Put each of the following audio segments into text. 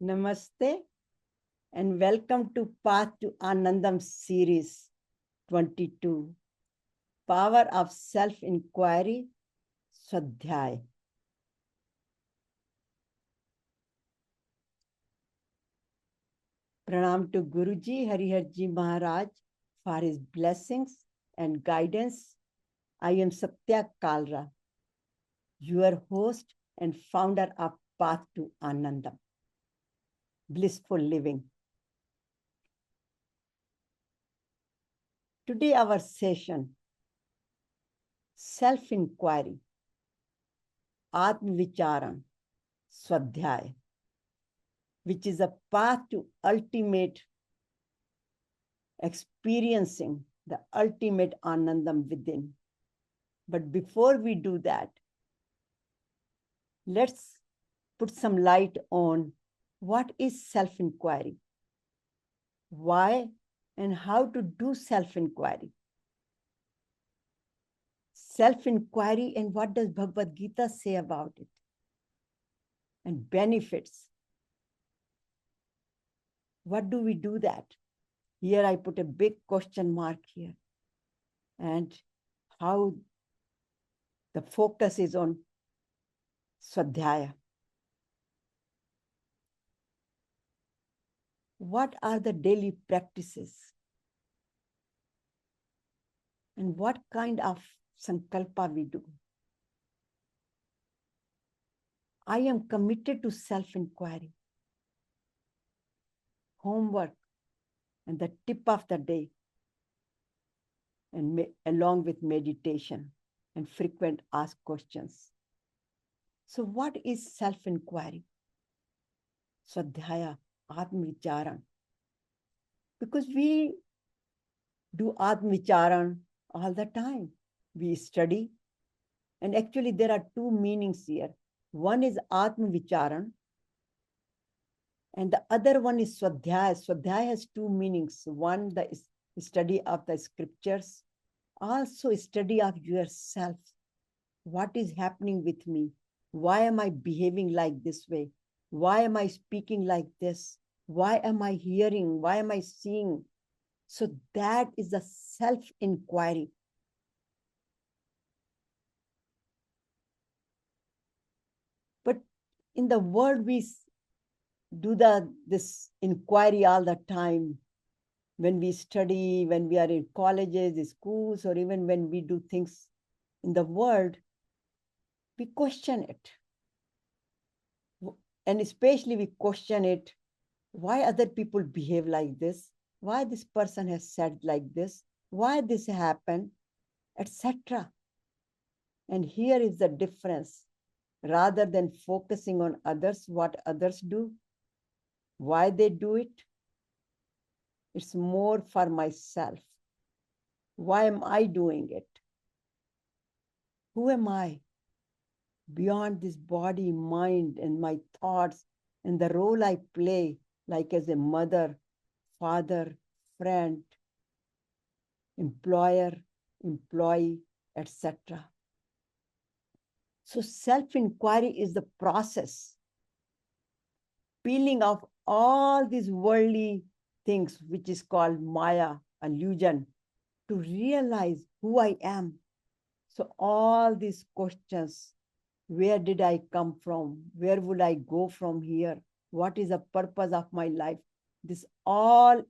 Namaste and welcome to Path to Anandam series 22, Power of Self-Inquiry Swadhyāya. Pranam to Guruji Hariharji Maharaj for his blessings and guidance. I am Satya Kalra, your host and founder of Path to Anandam, blissful living. Today our session, self-inquiry, Atma-vicharan, Swadhyāya, which is a path to ultimate experiencing the ultimate Anandam within. But before we do that, let's put some light on what is self-inquiry, why and how to do self-inquiry. Self-inquiry, and what does Bhagavad Gita say about it? And benefits. What do we do that? Here I put a big question mark here. And how the focus is on Swadhyāya. What are the daily practices? And what kind of sankalpa we do? I am committed to self-inquiry, homework, and the tip of the day, and along with meditation and frequent asked questions. So what is self-inquiry? Swadhyāya, Atma-vicharan. Because we do Atma-vicharan all the time. We study. And actually there are two meanings here. One is Atma-vicharan, and the other one is Swadhyāya. Swadhyāya has two meanings. One, the study of the scriptures, also study of yourself. What is happening with me? Why am I behaving like this way? Why am I speaking like this? Why am I hearing? Why am I seeing? So that is the self-inquiry. But in the world, we do this inquiry all the time. When we study, when we are in colleges, schools, or even when we do things in the world, we question it. And especially we question it, why other people behave like this, why this person has said like this, why this happened, etc. And here is the difference. Rather than focusing on others, what others do, why they do it, it's more for myself. Why am I doing it? Who am I? Beyond this body, mind, and my thoughts, and the role I play, like as a mother, father, friend, employer, employee, etc. So self-inquiry is the process, peeling off all these worldly things, which is called Maya, illusion, to realize who I am. So all these questions, where did I come from? Where would I go from here? What is the purpose of my life? This all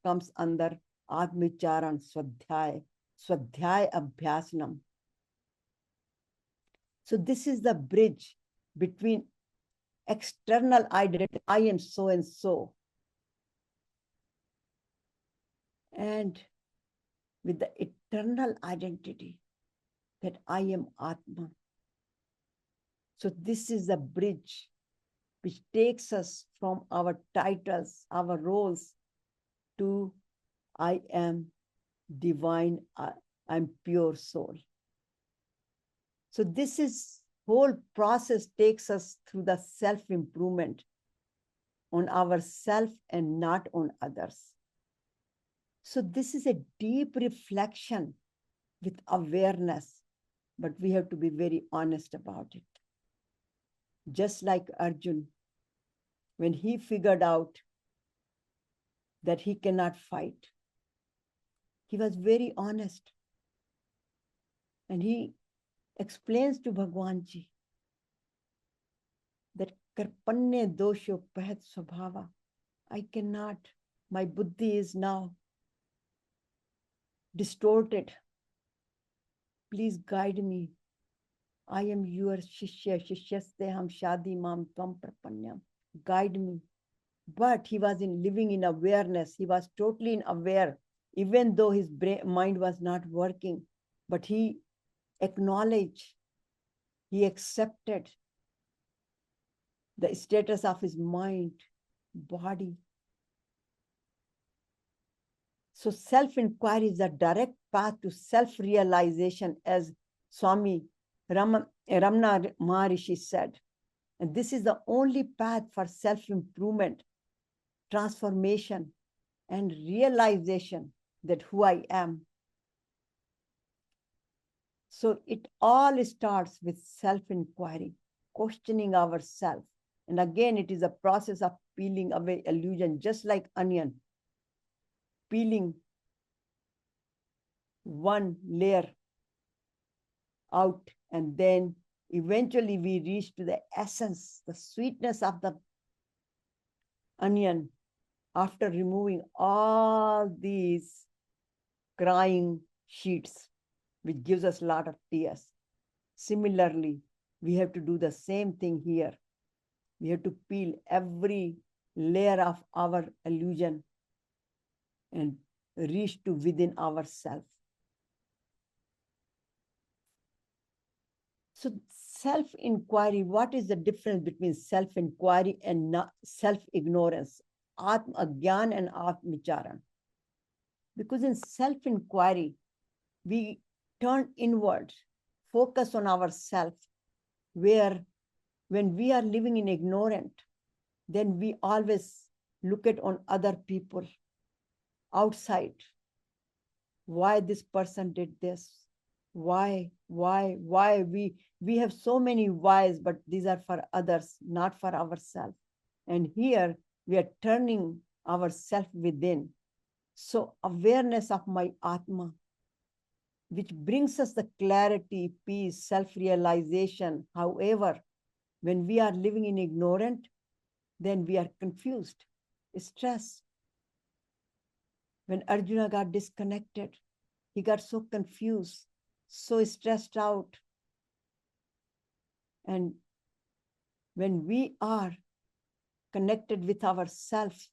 comes under Atma-vicharan, Swadhyāya, Swādhyāyābhyasanam. So this is the bridge between external identity, I am so and so, and with the eternal identity that I am Atma. So this is the bridge which takes us from our titles, our roles, to I am divine, I'm pure soul. So this whole process takes us through the self-improvement on ourselves and not on others. So this is a deep reflection with awareness, but we have to be very honest about it. Just like Arjun, when he figured out that he cannot fight, he was very honest. And he explains to Bhagwan Ji that karpanne dosho pahat swabhava. I cannot. My buddhi is now distorted. Please guide me. I am your shishya, shishyaste ham shadi mam tvam prapanyam. Guide me. But he was living in awareness. He was totally aware, even though his mind was not working. But he acknowledged, he accepted the status of his mind, body. So self-inquiry is a direct path to self-realization, as Swami Ramana Maharishi said. And this is the only path for self-improvement, transformation, and realization that who I am. So it all starts with self-inquiry, questioning ourselves. And again, it is a process of peeling away illusion, just like onion, peeling one layer out, and then eventually we reach to the essence, the sweetness of the onion after removing all these crying sheets, which gives us a lot of tears. Similarly, we have to do the same thing here. We have to peel every layer of our illusion and reach to within ourselves. So self-inquiry, what is the difference between self-inquiry and self-ignorance? Atma-agyan and Atma-vicharan. Because in self-inquiry, we turn inward, focus on ourselves, where when we are living in ignorant, then we always look at on other people outside. Why this person did this? Why? We have so many whys, but these are for others, not for ourselves. And here we are turning ourselves within. So awareness of my Atma, which brings us the clarity, peace, self-realization. However, when we are living in ignorant, then we are confused, stressed. When Arjuna got disconnected, he got so confused, so stressed out. And when we are connected with ourselves,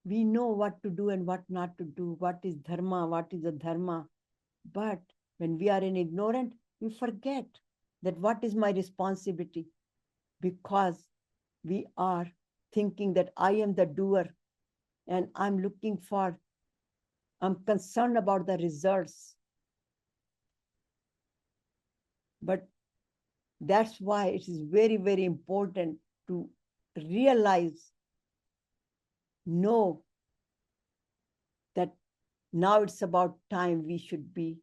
we know what to do and what not to do, what is dharma, what is adharma. But when we are in ignorant, we forget that what is my responsibility, because we are thinking that I am the doer and I'm concerned about the results. But that's why it is very, very important to realize, know that now it's about time we should be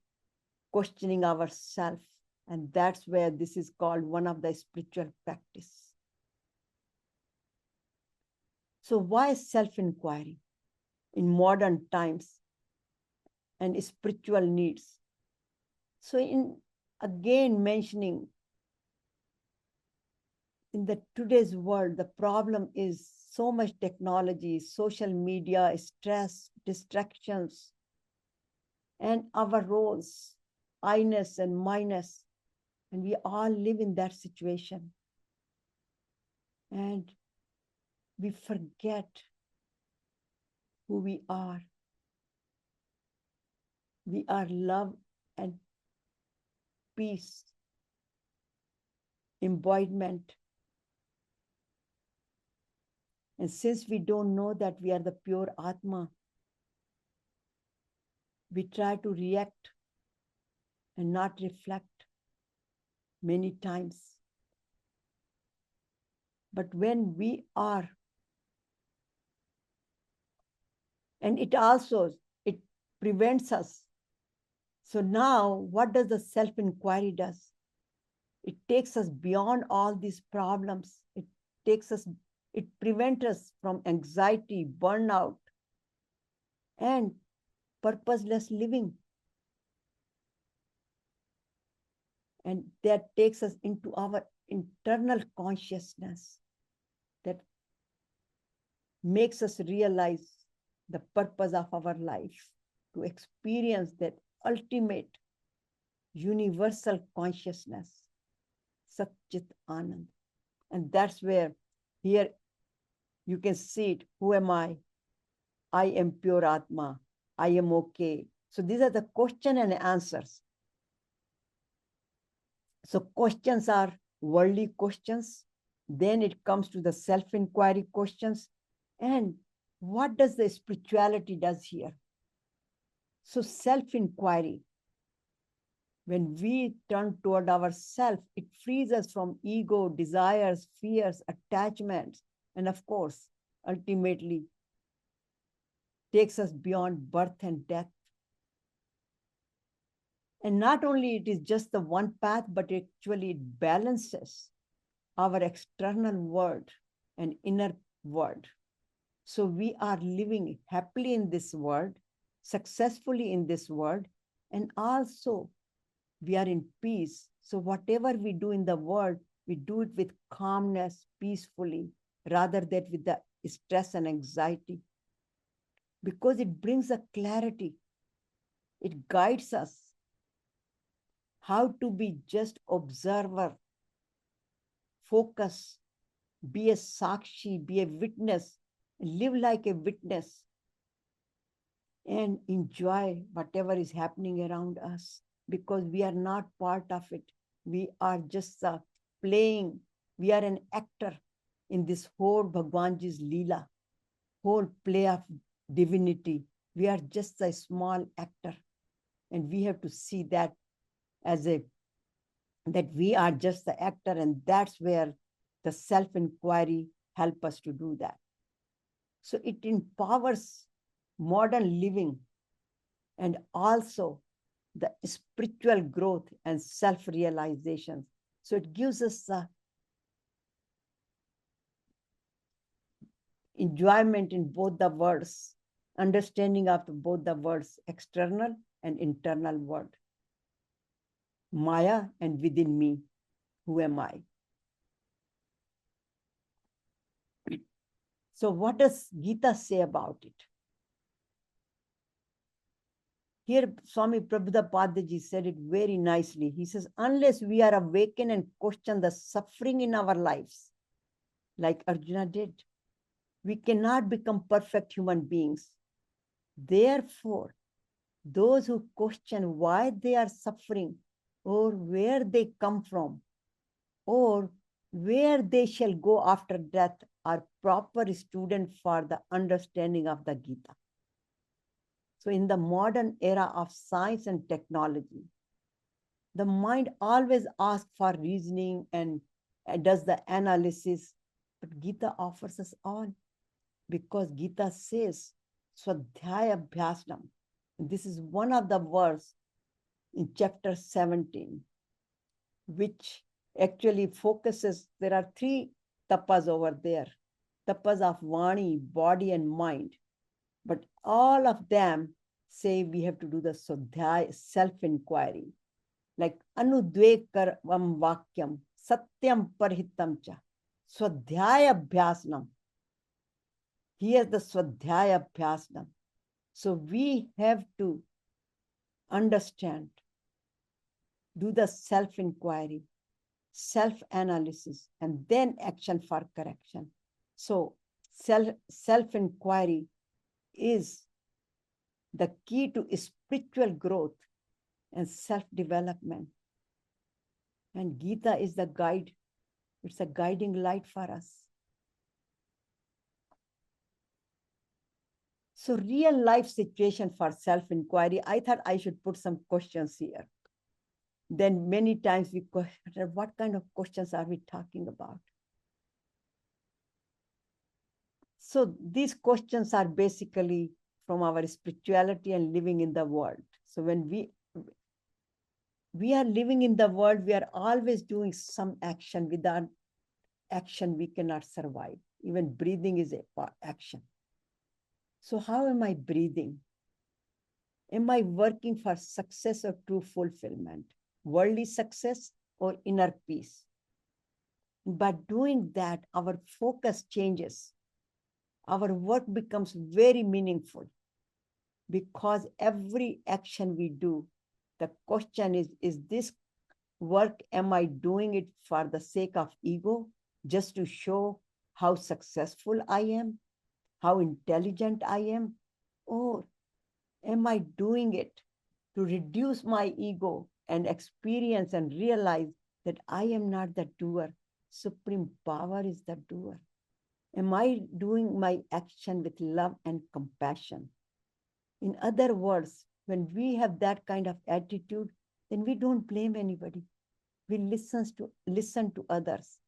questioning ourselves. And that's where this is called one of the spiritual practice. So why self-inquiry in modern times and spiritual needs? So again mentioning, in the today's world, the problem is so much technology, social media, stress, distractions, and our roles, I-ness and minus. And we all live in that situation. And we forget who we are. We are love and peace, embodiment. And since we don't know that we are the pure Atma, we try to react and not reflect many times. But when we are, and it prevents us. So now, what does the self-inquiry does? It takes us beyond all these problems. It takes us It prevents us from anxiety, burnout, and purposeless living. And that takes us into our internal consciousness that makes us realize the purpose of our life, to experience that ultimate universal consciousness, Chit Ananda. And that's where here you can see it. Who am I? I am pure Atma. I am okay. So these are the question and answers. So questions are worldly questions. Then it comes to the self-inquiry questions. And what does the spirituality does here? So self-inquiry, when we turn toward ourselves, it frees us from ego, desires, fears, attachments, and of course, ultimately takes us beyond birth and death. And not only it is just the one path, but actually it balances our external world and inner world. So we are living happily in this world, successfully in this world, and also we are in peace. So whatever we do in the world, we do it with calmness, peacefully, rather than with the stress and anxiety. Because it brings a clarity. It guides us how to be just observer, focus, be a sakshi, be a witness, live like a witness, and enjoy whatever is happening around us, because we are not part of it. We are just playing. We are an actor in this whole Bhagwanji's Leela, whole play of divinity. We are just a small actor, and we have to see that as that we are just the actor, and that's where the self-inquiry help us to do that. So it empowers modern living and also the spiritual growth and self-realization. So it gives us the enjoyment in both the worlds, understanding of both the worlds, external and internal world. Maya and within me, who am I? So what does Gita say about it? Here, Swami Prabhupada said it very nicely. He says, unless we are awakened and question the suffering in our lives, like Arjuna did, we cannot become perfect human beings. Therefore, those who question why they are suffering, or where they come from, or where they shall go after death, are proper students for the understanding of the Gita. So in the modern era of science and technology, the mind always asks for reasoning and does the analysis, but Gita offers us all, because Gita says, Swādhyāyābhyasanam. This is one of the verses in chapter 17, which actually focuses, there are 3 tapas over there. Tapas of Vani, body and mind. But all of them say we have to do the Swadhyaya, self-inquiry. Like Anudvekaram Vakyam, Satyam Parhitam Cha, Swādhyāyābhyasanam. Here's the Swādhyāyābhyasanam. So we have to understand, do the self-inquiry, self-analysis, and then action for correction. So self-inquiry is the key to spiritual growth and self-development. And Gita is the guide. It's a guiding light for us. So real life situation for self-inquiry, I thought I should put some questions here. Then many times we question, what kind of questions are we talking about? So these questions are basically from our spirituality and living in the world. So when we are living in the world, we are always doing some action. Without action, we cannot survive. Even breathing is action. So how am I breathing? Am I working for success or true fulfillment? Worldly success or inner peace? By doing that, our focus changes. Our work becomes very meaningful because every action we do, the question is this work, am I doing it for the sake of ego, just to show how successful I am, how intelligent I am? Or am I doing it to reduce my ego and experience and realize that I am not the doer? Supreme power is the doer. Am I doing my action with love and compassion? In other words, when we have that kind of attitude, then we don't blame anybody. We listen to others.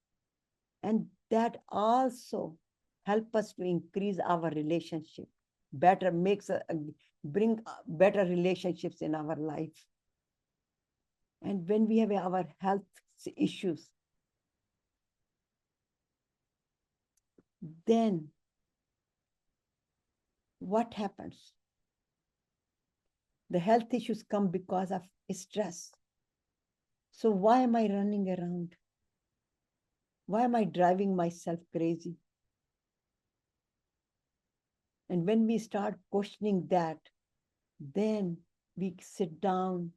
And that also helps us to increase our relationship, bring better relationships in our life. And when we have our health issues, then what happens? The health issues come because of stress. So why am I running around? Why am I driving myself crazy? And when we start questioning that, then we sit down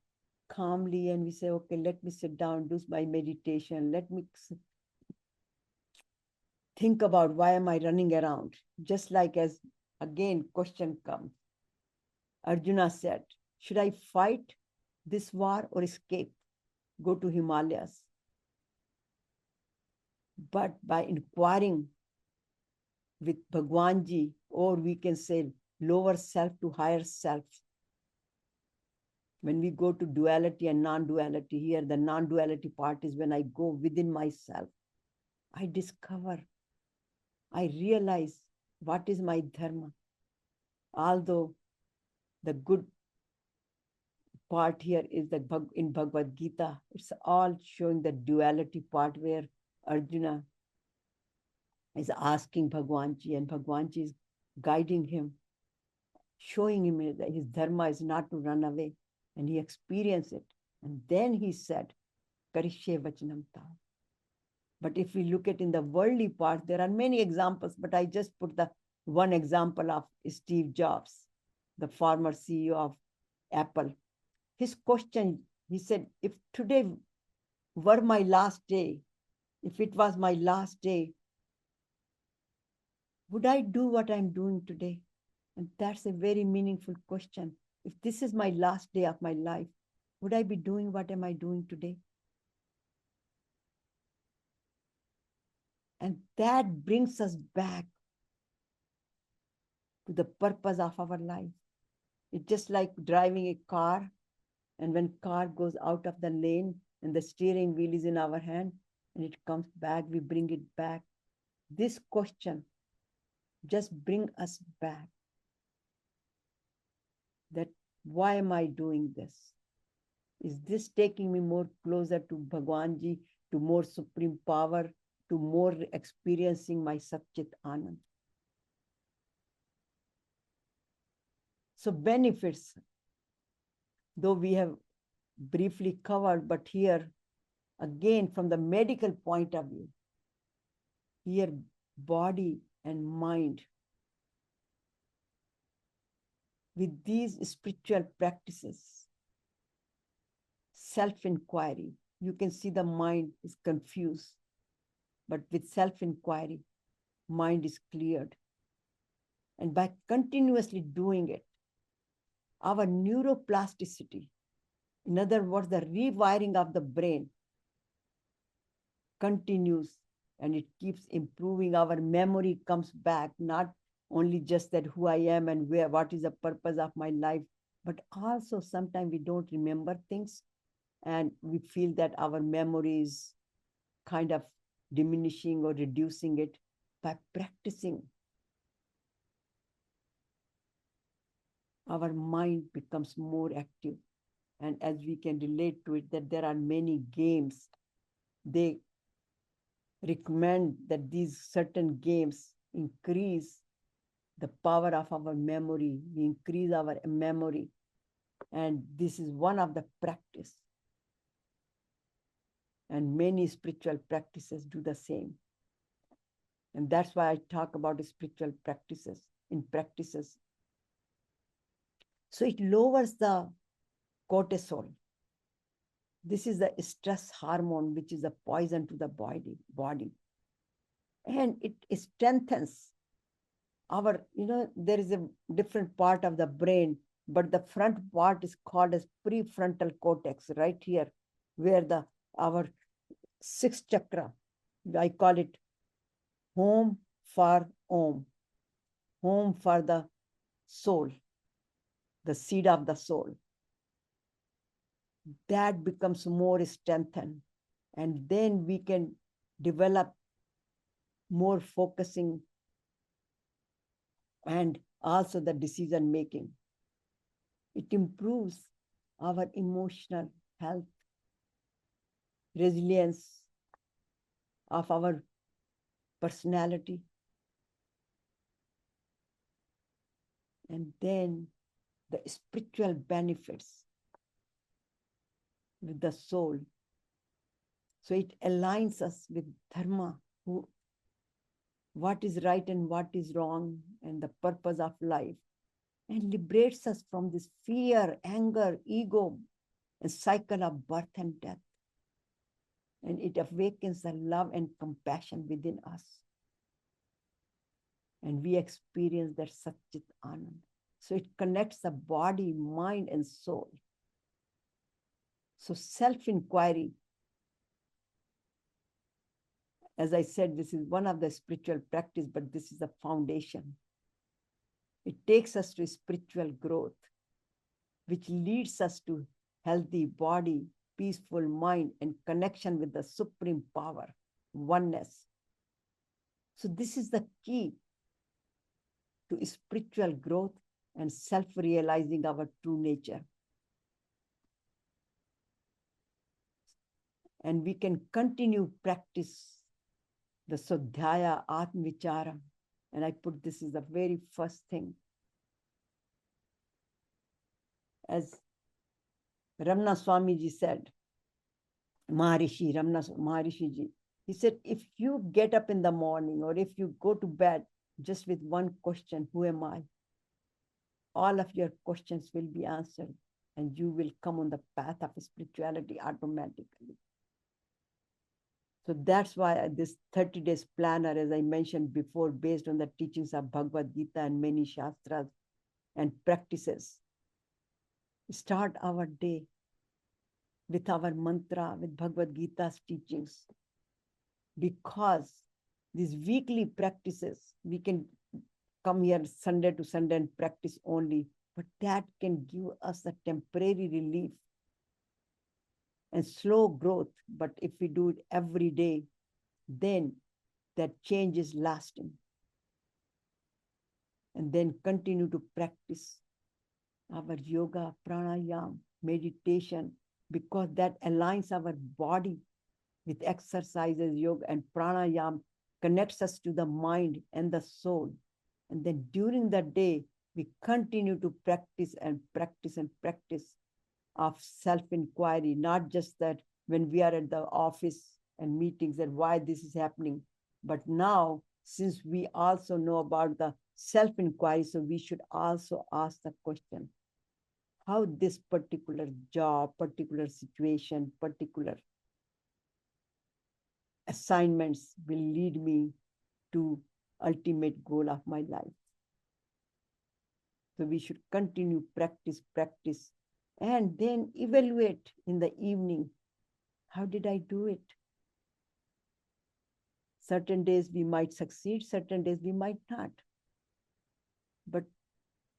calmly and we say, okay, let me sit down, do my meditation. Let me think about why am I running around? Just like as, again, question comes. Arjuna said, should I fight this war or escape? Go to Himalayas. But by inquiring with Bhagwanji, or we can say lower self to higher self, when we go to duality and non-duality, here the non-duality part is when I go within myself, I discover, I realize what is my dharma. Although the good part here is that in Bhagavad Gita, it's all showing the duality part where Arjuna is asking Bhagwanji and Bhagwanji is guiding him, showing him that his dharma is not to run away. And he experienced it. And then he said, Karishye vachanam tam. But if we look at in the worldly part, there are many examples, but I just put the one example of Steve Jobs, the former CEO of Apple. His question, he said, if today were my last day, if it was my last day, would I do what I'm doing today? And that's a very meaningful question. If this is my last day of my life, would I be doing what am I doing today? And that brings us back to the purpose of our life. It's just like driving a car, and when car goes out of the lane and the steering wheel is in our hand and it comes back, we bring it back. This question just bring us back. That why am I doing this? Is this taking me more closer to Bhagwanji, to more supreme power, to more experiencing my Chit Ananda? So benefits, though we have briefly covered, but here, again, from the medical point of view, here body and mind, with these spiritual practices, self-inquiry, you can see the mind is confused, but with self-inquiry, mind is cleared. And by continuously doing it, our neuroplasticity, in other words, the rewiring of the brain continues and it keeps improving. Our memory comes back, not only just that who I am and where, what is the purpose of my life, but also sometimes we don't remember things and we feel that our memory is kind of diminishing or reducing it. By practicing, our mind becomes more active. And as we can relate to it, that there are many games, they recommend that these certain games increase the power of our memory. We increase our memory. And this is one of the practice. And many spiritual practices do the same. And that's why I talk about spiritual practices in practices. So it lowers the cortisol. This is the stress hormone, which is a poison to the body. And it strengthens our, there is a different part of the brain, but the front part is called as prefrontal cortex, right here, where our sixth chakra, I call it home for Om, home for the soul, the seed of the soul. That becomes more strengthened. And then we can develop more focusing and also the decision making. It improves our emotional health, resilience of our personality. And then the spiritual benefits with the soul. So it aligns us with dharma, what is right and what is wrong, and the purpose of life, and liberates us from this fear, anger, ego, and cycle of birth and death. And it awakens the love and compassion within us. And we experience that Chit Ananda. So it connects the body, mind, and soul. So self-inquiry, as I said, this is one of the spiritual practice, but this is the foundation. It takes us to spiritual growth, which leads us to healthy body, peaceful mind, and connection with the supreme power, oneness. So this is the key to spiritual growth and self-realizing our true nature. And we can continue practice the Swadhyaya Atmavichara. And I put this is the very first thing. As Ramana Swamiji said, Maharishi Ji, he said, if you get up in the morning or if you go to bed just with one question, who am I? All of your questions will be answered and you will come on the path of spirituality automatically. So that's why this 30 days planner, as I mentioned before, based on the teachings of Bhagavad Gita and many Shastras and practices, start our day with our mantra, with Bhagavad Gita's teachings. Because these weekly practices, we can come here Sunday to Sunday and practice only, but that can give us a temporary relief and slow growth. But if we do it every day, then that change is lasting. And then continue to practice our yoga, pranayama, meditation, because that aligns our body with exercises, yoga and pranayama, connects us to the mind and the soul. And then during the day, we continue to practice and practice and practice of self-inquiry, not just that when we are at the office and meetings and why this is happening, but now, since we also know about the self-inquiry, so we should also ask the question, how this particular job, particular situation, particular assignments will lead me to ultimate goal of my life. So we should continue practice, and then evaluate in the evening. How did I do it? Certain days we might succeed, certain days we might not. But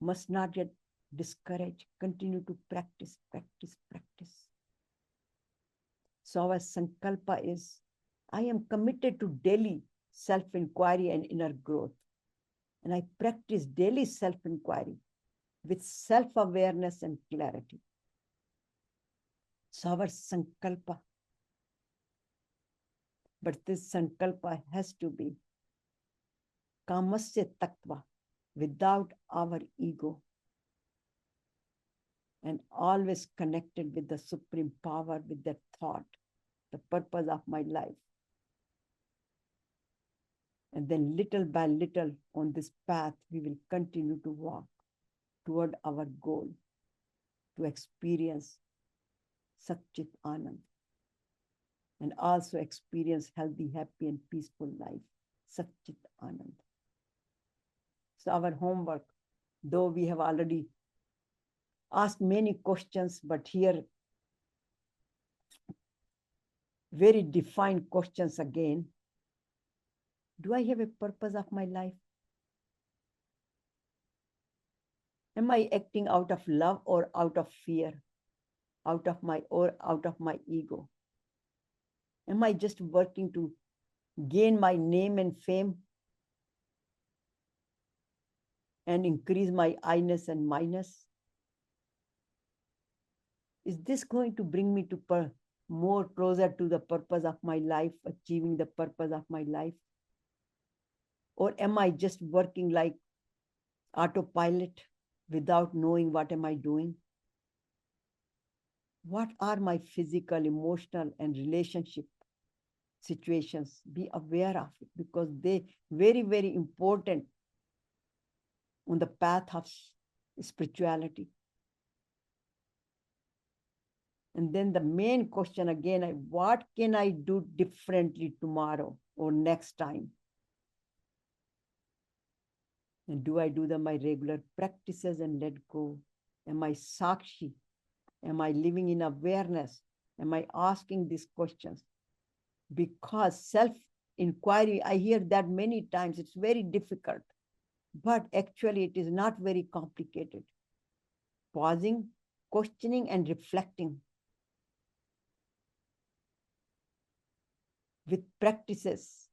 must not get discouraged. Continue to practice. So our sankalpa is, I am committed to daily self-inquiry and inner growth. And I practice daily self-inquiry with self-awareness and clarity. So our sankalpa But this sankalpa has to be kamasya tattva, without our ego, and always connected with the supreme power, with that thought, the purpose of my life. And then little by little on this path, we will continue to walk toward our goal, to experience Chit Ananda, and also experience healthy, happy, and peaceful life, Chit Ananda. So our homework, though we have already asked many questions, but here very defined questions again. Do I have a purpose of my life? Am I acting out of love or out of fear, out of my ego? Am I just working to gain my name and fame and increase my I-ness and my-ness? Is this going to bring me to more closer to the purpose of my life, achieving the purpose of my life? Or am I just working like autopilot without knowing what am I doing? What are my physical, emotional, and relationship situations? Be aware of it, because they very, very important on the path of spirituality. And then the main question again, what can I do differently tomorrow or next time? And do I do my regular practices and let go? Am I sakshi? Am I living in awareness? Am I asking these questions? Because self-inquiry, I hear that many times, it's very difficult. But actually, it is not very complicated. Pausing, questioning, and reflecting. With practices,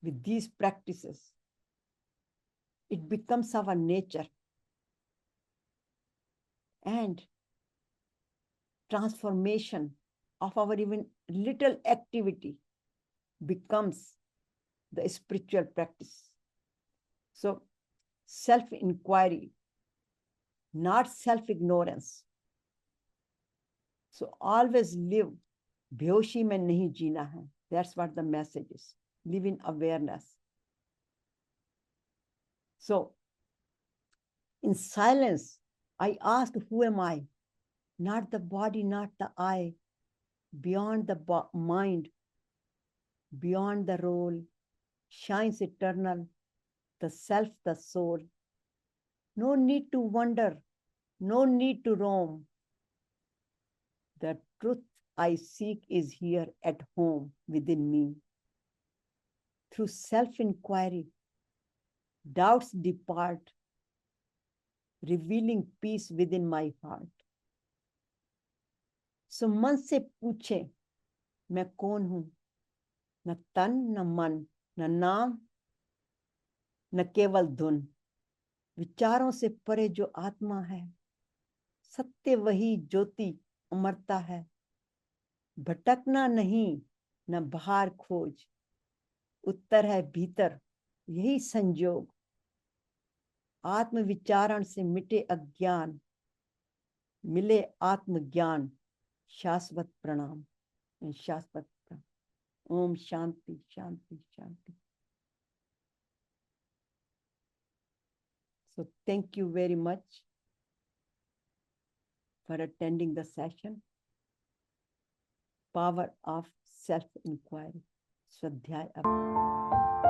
with these practices, it becomes our nature. And transformation of our even little activity becomes the spiritual practice. So self-inquiry, not self-ignorance. So always live. बेहोशी में नहीं जीना है. That's what the message is. Live in awareness. So in silence, I ask, who am I? Not the body, not the I. Beyond the mind, beyond the role, shines eternal, the self, the soul. No need to wonder, no need to roam. The truth I seek is here at home within me. Through self-inquiry, doubts depart, revealing peace within my heart. So मन से पूछे, मैं कौन हूँ? न तन, न मन, न नाम, न केवल धुन. विचारों से परे जो आत्मा है, सत्य वही ज्योति अमरता है. भटकना नहीं, न बाहर खोज, उत्तर है भीतर, यही संयोग. आत्म विचारण से मिटे अज्ञान, मिले आत्मज्ञान. शाश्वत प्रणाम and शाश्वत प्रणाम. Om Shanti, Shanti, Shanti. So thank you very much for attending the session. Power of self-inquiry. Swādhyāyābhyasanam.